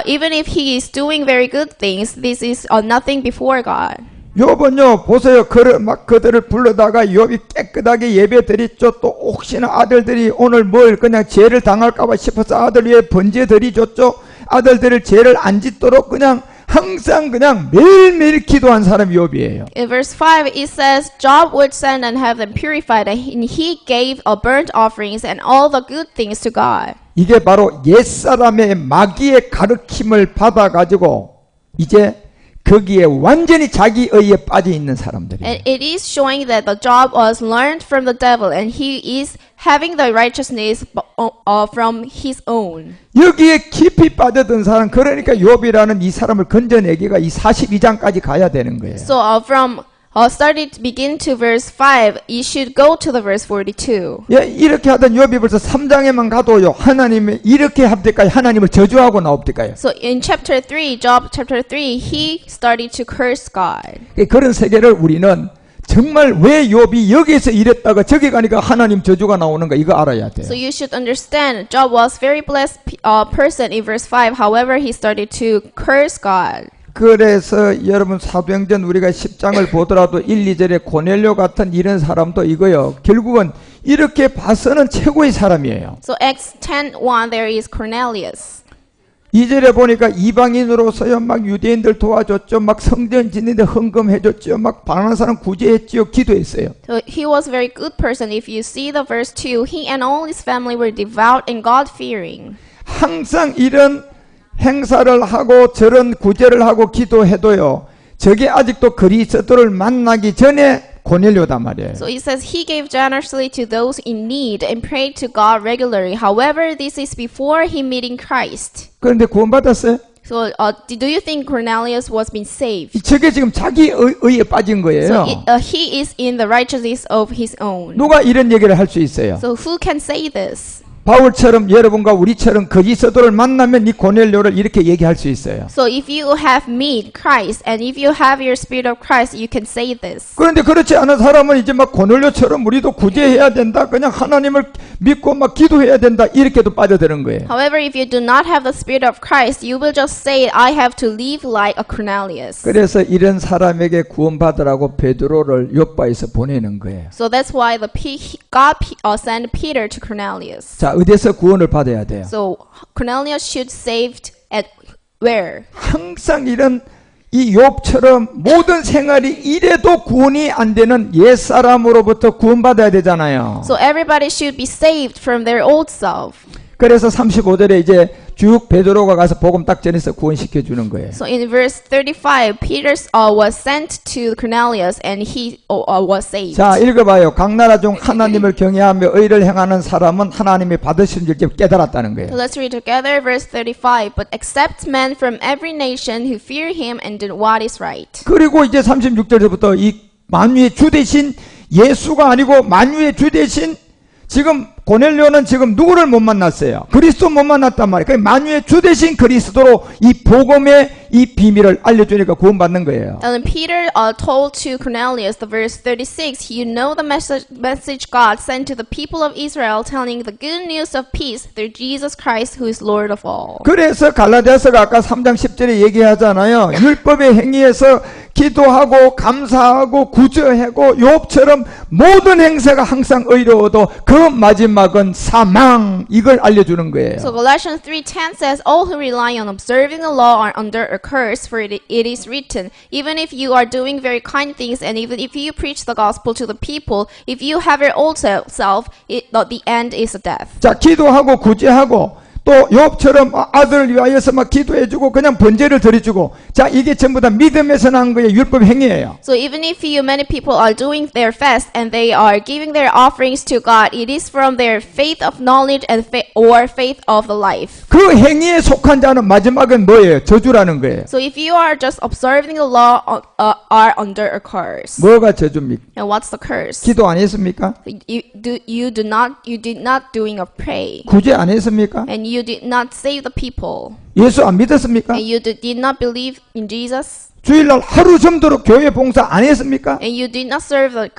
even if he is doing very good things, this is nothing before God. 욥은요 보세요. 그들을 불러다가 욥이 깨끗하게 예배 드렸죠. 또 혹시나 아들들이 오늘 뭘 그냥 죄를 당할까봐 싶어서 아들 위에 번제 드리줬죠. 아들들을 죄를 안 짓도록 그냥 항상 그냥 매일매일 기도한 사람이 욥이에요. In verse 5 it says Job would send and have them purified, and he gave burnt offerings and all the good things to God. 이게 바로 옛사람의 마귀의 가르침을 받아가지고 이제 거기에 완전히 자기 의에 빠져 있는 사람들이에요. And it is showing that the Job was learned from the devil, and he is having the righteousness from his own. 여기에 깊이 빠져든 사람, 그러니까 욥이라는 이 사람을 건져내기가 이 42장까지 가야 되는 거예요. So from begin to verse 5. You should go to the verse 42. 예, 이렇게 하던 욥이 벌써 3장에만 가도요. 하나님이 이렇게 할 때까지 하나님을 저주하고 나옵니까요? So in chapter 3, Job chapter 3, he started to curse God. 그런 세계를 우리는 정말 왜 욥이 여기서 이랬다가 저기 가니까 하나님 저주가 나오는가 이거 알아야 돼요. So you should understand, Job was very blessed person in verse 5. However, he started to curse God. 그래서 여러분 사도행전 우리가 10장을 보더라도 1, 2절에 고넬료 같은 이런 사람도 이거요. 결국은 이렇게 봐서는 최고의 사람이에요. So Acts 10:1, there is Cornelius. 2절에 보니까 이방인으로서요 막 유대인들 도와줬죠. 막 성전 짓는데 헌금해줬죠. 막 바라는 사람 구제했죠. 기도했어요. So he was a very good person. If you see the verse 2, he and all his family were devout and God-fearing. 항상 이런 행사를 하고 저런 구제를 하고 기도해도요. 저게 아직도 그리스도를 만나기 전에 고넬료단 말이에요. So it says he gave generously to those in need and prayed to God regularly. However, this is before he meeting Christ. 그런데 구원받았어요? So do you think Cornelius was being saved? 저게 지금 자기 의에 빠진 거예요. So he is in the righteousness of his own. 누가 이런 얘기를 할 수 있어요? So who can say this? 바울처럼 여러분과 우리처럼 그리스도를 만나면 이 고넬료를 이렇게 얘기할 수 있어요. So if you have met Christ and if you have your spirit of Christ, you can say this. 그런데 그렇지 않은 사람은 이제 막 고넬료처럼 우리도 구제해야 된다. 그냥 하나님을 믿고 막 기도해야 된다. 이렇게도 빠져드는 거예요. However, if you do not have the spirit of Christ, you will just say, I have to live like a Cornelius. 그래서 이런 사람에게 구원받으라고 베드로를 욥바에서 보내는 거예요. So that's why God sent Peter to Cornelius. 자, 어디서 구원을 받아야 돼요? So Cornelius should saved at where? 항상 이런 이 욥처럼 모든 생활이 이래도 구원이 안 되는 옛사람으로부터 구원받아야 되잖아요. So everybody should be saved from their old self. 그래서 35절에 이제 쭉 베드로가 가서 복음 딱 전해서 구원시켜 주는 거예요. So in verse 35, Peter was sent to Cornelius and he was saved. 자, 읽어봐요. 각 나라 중 하나님을 경외하며 의를 행하는 사람은 하나님이 받으신 줄 깨달았다는 거예요. So let's read together verse 35. But accept men from every nation who fear him and do what is right. 그리고 이제 36절부터 이 만유의 주 대신 예수가 아니고 만유의 주 대신 지금 고넬료는 지금 누구를 못 만났어요? 그리스도 못 만났단 말이에요. 그러니까 만유의 주 대신 그리스도로 이 복음의 이 비밀을 알려주니까 구원받는 거예요. And then Peter told to Cornelius, the verse 36, you know the message God sent to the people of Israel, telling the good news of peace through Jesus Christ, who is Lord of all. 그래서 갈라디아서가 아까 3장 10절에 얘기하잖아요. 율법의 행위에서 기도하고 감사하고 구제하고 욥처럼 모든 행사가 항상 의로워도 그 마지막은 사망 이걸 알려주는 거예요. So Galatians 3:10 says, all who rely on observing the law are under a curse, for it is written, even if you are doing very kind things and even if you preach the gospel to the people, if you have your old self, the end is death. 자, 기도하고 구제하고 또 욥처럼 아들을 위하여서 막 기도해주고 그냥 번제를 드려주고 자 이게 전부 다 믿음에서 난 거예요. 율법 행위예요. So even if many people are doing their fast and they are giving their offerings to God, it is from their faith of knowledge and or faith of the life. 그 행위에 속한 자는 마지막은 뭐예요? 저주라는 거예요. So if you are just observing the law, are under a curse. 뭐가 저주입니까? And what's the curse? 기도 안 했습니까? You did not doing a pray. 구제 안 했습니까? And you did not save the people. 예수 안 믿었습니까? And you did not believe in Jesus. 주일날 하루 정도로 교회 봉사 안 했습니까? And you did not serve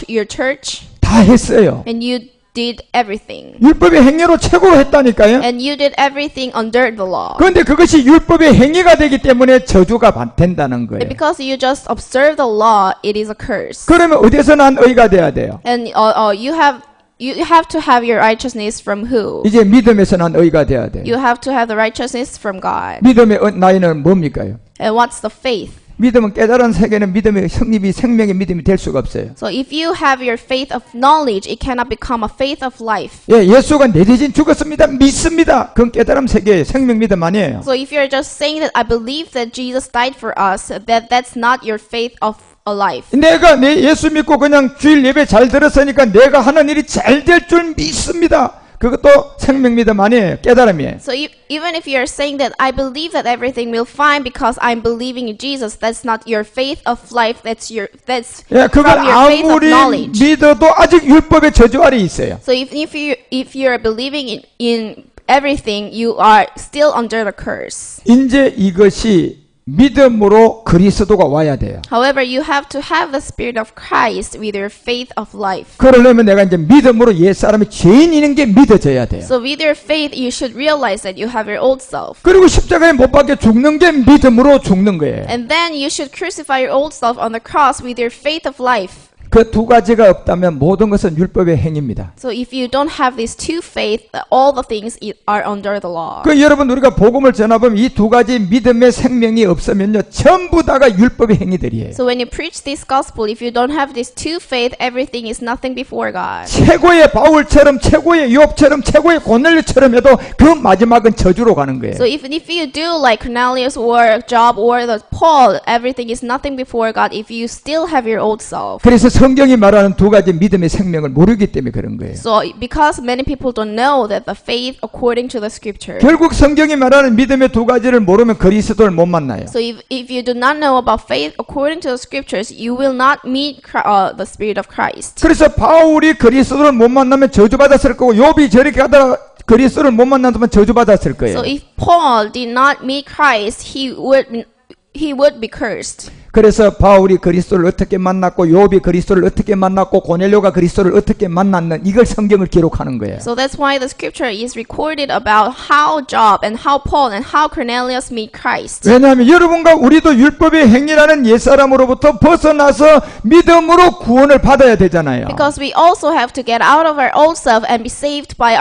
your church. 다 했어요. And you did everything. 율법의 행위로 최고로 했다니까요. And you did everything under the law. 그런데 그것이 율법의 행위가 되기 때문에 저주가 된다는 거예요. And because you just observe the law, it is a curse. 그러면 어디서 난 의가 돼야 돼요? And you have to have your righteousness from who? 이제 믿음에서 난 의가 돼야 돼요. You have to have the righteousness from God. 믿음의 나이는 뭡니까요? And what's the faith? 믿음은 깨달은 세계는 믿음의 성립이 생명의 믿음이 될 수가 없어요. So if you have your faith of knowledge, it cannot become a faith of life. 예, 예수가 내 대신 죽었습니다. 믿습니다. 그건 깨달음 세계의 생명 믿음 아니에요. So if you're just saying that I believe that Jesus died for us, that's not your faith of a life. 내가 내 예수 믿고 그냥 주일 예배 잘 들었으니까 내가 하는 일이 잘 될 줄 믿습니다. 그것도 생명 믿음 아니에요. 깨달음이에요. So even if you're saying that I believe that everything will fine because I'm believing in Jesus, that's not your faith of life. That's 예, 그걸 from your faith of 아무리 knowledge. 믿어도 아직 율법의 저주 아래 있어요. So if you're believing in everything, you are still under the curse. 이제 이것이 믿음으로 그리스도가 와야 돼요. However, you have to have the spirit of Christ with your faith of life. 그러려면 내가 이제 믿음으로 옛사람이 죄인이는 게 믿어져야 돼요. So with your faith, you should realize that you have your old self. 그리고 십자가에 못 박혀 죽는 게 믿음으로 죽는 거예요. And then you should crucify your old self on the cross with your faith of life. 그 두 가지가 없다면 모든 것은 율법의 행위입니다. So if you don't have these two faith, all the things are under the law. 그 여러분 우리가 복음을 전하면 이 두 가지 믿음의 생명이 없으면요 전부 다가 율법의 행위들이에요. So when you preach this gospel, if you don't have these two faith, everything is nothing before God. 최고의 바울처럼 최고의 욥처럼 최고의 고넬료처럼 해도 그 마지막은 저주로 가는 거예요. So if you do like Cornelius or Job or the Paul, everything is nothing before God if you still have your old self. 그래서 성경이 말하는 두 가지 믿음의 생명을 모르기 때문에 그런 거예요. So because many people don't know that the faith according to the scripture. 결국 성경이 말하는 믿음의 두 가지를 모르면 그리스도를 못 만나요. So if you do not know about faith according to the scriptures, you will not meet the spirit of Christ. 그래서 바울이 그리스도를 못 만나면 저주받았을 거고 욥이 저렇게 하다가 그리스도를 못 만나면 저주받았을 거예요. So if Paul did not meet Christ, he would be cursed. 그래서 바울이 그리스도를 어떻게 만났고 욥이 그리스도를 어떻게 만났고 고넬료가 그리스도를 어떻게 만났는 이걸 성경을 기록하는 거예요. So that's why the scripture is recorded about how Job and how Paul and how Cornelius meet Christ. 왜냐하면 여러분과 우리도 율법의 행위라는 옛사람으로부터 벗어나서 믿음으로 구원을 받아야 되잖아요. Because we also have to get out of our old self and be saved by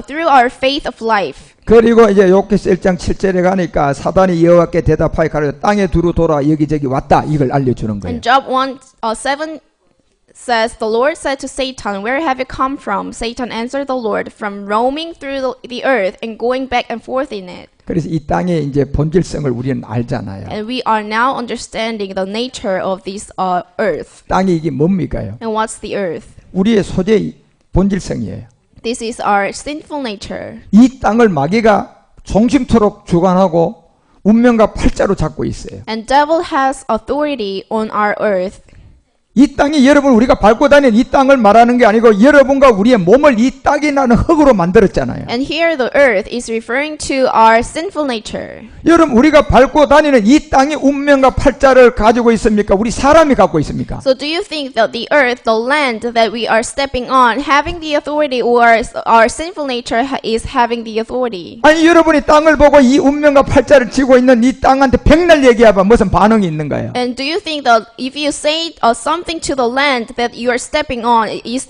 through our faith of life. 그리고 이제 욥기서 1장 7절에 가니까 사단이 여호와께 대답하여 가로되 땅에 두루 돌아 여기저기 왔다 이걸 알려주는 거예요. And Job 1:7 says, The Lord said to Satan, Where have you come from? Satan answered the Lord, From roaming through the earth and going back and forth in it. 그래서 이 땅의 이제 본질성을 우리는 알잖아요. And we are now understanding the nature of this earth. 땅이 이게 뭡니까요? And what's the earth? 우리의 소재의 본질성이에요. This is our sinful nature. 이 땅을 마귀가 종심토록 주관하고 운명과 팔자로 잡고 있어요. And devil has authority on our earth. 이 땅이 여러분 우리가 밟고 다니는 이 땅을 말하는 게 아니고 여러분과 우리의 몸을 이 땅이 나는 흙으로 만들었잖아요. And here the earth is referring to our sinful nature. 여러분 우리가 밟고 다니는 이 땅이 운명과 팔자를 가지고 있습니까? 우리 사람이 갖고 있습니까? So do you think that the earth, the land that we are stepping on, having the authority, or our sinful nature is having the authority? 아니 여러분이 땅을 보고 이 운명과 팔자를 쥐고 있는 이 땅한테 백날 얘기해봐 무슨 반응이 있는가요? And do you think that if you say something to the land that you are stepping on, is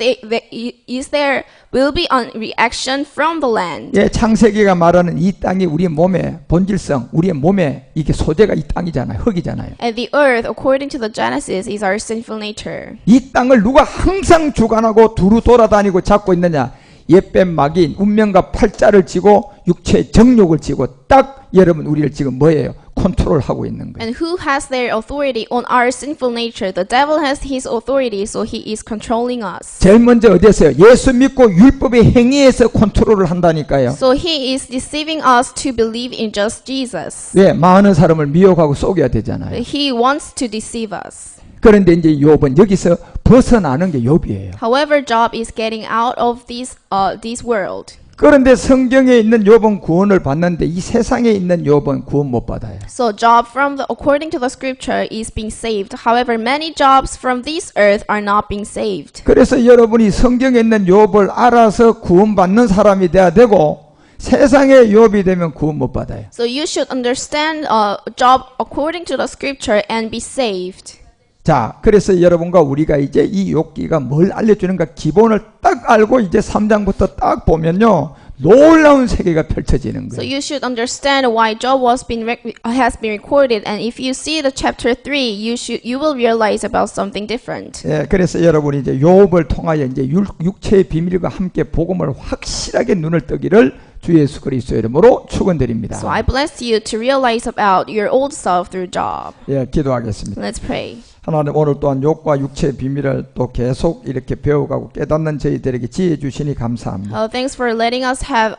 there will be a reaction from the land? 예, 창세기가 말하는 이 땅이 우리의 몸의 본질성, 우리의 몸의 이게 소재가 이 땅이잖아요, 흙이잖아요. And the earth, according to the Genesis, is our sinful nature. 이 땅을 누가 항상 주관하고 두루 돌아다니고 잡고 있느냐? 옛뱀 마귀 운명과 팔자를 쥐고 육체의 정욕을 쥐고 딱 여러분 우리를 지금 뭐예요? 컨트롤하고 있는 거예요. And who has their authority on our sinful nature? The devil has his authority, so he is controlling us. 제일 먼저 어디에서요? 예수 믿고 율법의 행위에서 컨트롤을 한다니까요. So he is deceiving us to believe in just Jesus. 왜? 많은 사람을 미혹하고 속여야 되잖아요. He wants to deceive us. 그런데 이제 욥은 여기서 벗어나는 게 욥이에요. However, Job is getting out of this world. 그런데 성경에 있는 욥은 구원을 받는데 이 세상에 있는 욥은 구원 못 받아요. So Job, according to the scripture, is being saved. However, many Jobs from this earth are not being saved. 그래서 여러분이 성경에 있는 욥을 알아서 구원받는 사람이 돼야 되고 세상의 욥이 되면 구원 못 받아요. So you should understand Job according to the scripture and be saved. 자, 그래서 여러분과 우리가 이제 이 욥기가 뭘 알려주는가 기본을 딱 알고 이제 3장부터 딱 보면요 놀라운 세계가 펼쳐지는 So 거예요. you should understand why Job has been recorded, and if you see the chapter 3, you will realize about something different. 예, 그래서 여러분이 이제 욥을 통하여 이제 육체의 비밀과 함께 복음을 확실하게 눈을 뜨기를 주 예수 그리스도의 이름으로 축원드립니다. So I bless you to realize about your old self through Job. 예, 기도하겠습니다. Let's pray. 하나님 오늘 또한 욕과 육체의 비밀을 또 계속 이렇게 배워가고 깨닫는 저희들에게 지혜 주시니 감사합니다. Thanks for letting us have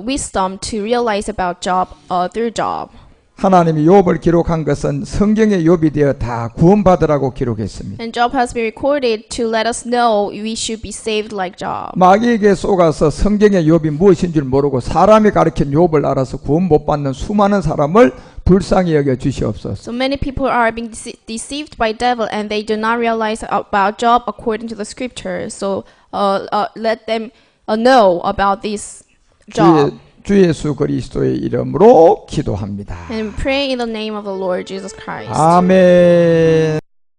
wisdom to realize about Job through Job. 하나님이 욥을 기록한 것은 성경의 욥이 되어 다 구원받으라고 기록했습니다. And Job has been recorded to let us know we should be saved like Job. 마귀에게 속아서 성경의 욥이 무엇인 줄 모르고 사람이 가르친 욥을 알아서 구원 못 받는 수많은 사람을 불쌍히 여겨 주시옵소서. So many people are being deceived by devil and they do not realize about Job according to the scripture. So let them know about this Job. 주 예수 그리스도의 이름으로 기도합니다. And pray in the name of the Lord Jesus Christ. 아멘.